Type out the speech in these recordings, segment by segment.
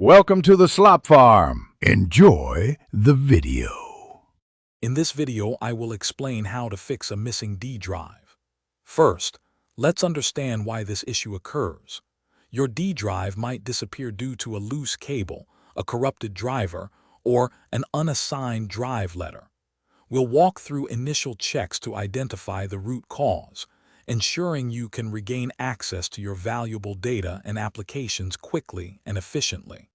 Welcome to the Slop Farm. Enjoy the video. In this video, I will explain how to fix a missing D drive. First, let's understand why this issue occurs. Your D drive might disappear due to a loose cable, a corrupted driver, or an unassigned drive letter. We'll walk through initial checks to identify the root cause, ensuring you can regain access to your valuable data and applications quickly and efficiently.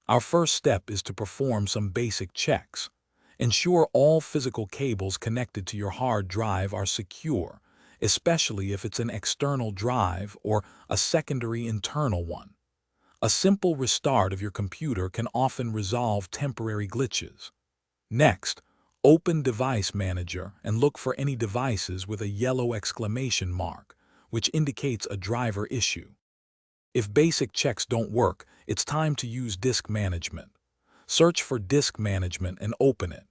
Our first step is to perform some basic checks. Ensure all physical cables connected to your hard drive are secure, especially if it's an external drive or a secondary internal one. A simple restart of your computer can often resolve temporary glitches. Next, open Device Manager and look for any devices with a yellow exclamation mark, which indicates a driver issue. If basic checks don't work, it's time to use Disk Management. Search for Disk Management and open it.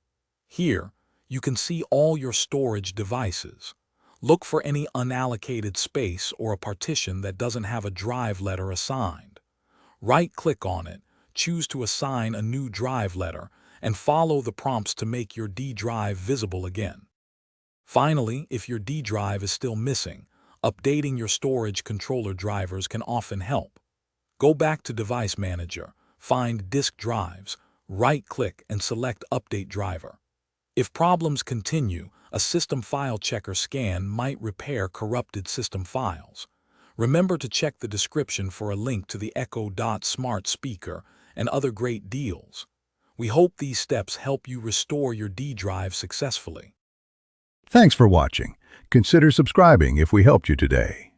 Here, you can see all your storage devices. Look for any unallocated space or a partition that doesn't have a drive letter assigned. Right-click on it, choose to assign a new drive letter, and follow the prompts to make your D drive visible again. Finally, if your D drive is still missing, updating your storage controller drivers can often help. Go back to Device Manager, find Disk Drives, right-click and select Update Driver. If problems continue, a System File Checker scan might repair corrupted system files. Remember to check the description for a link to the Echo Dot smart speaker and other great deals. We hope these steps help you restore your D drive successfully. Thanks for watching. Consider subscribing if we helped you today.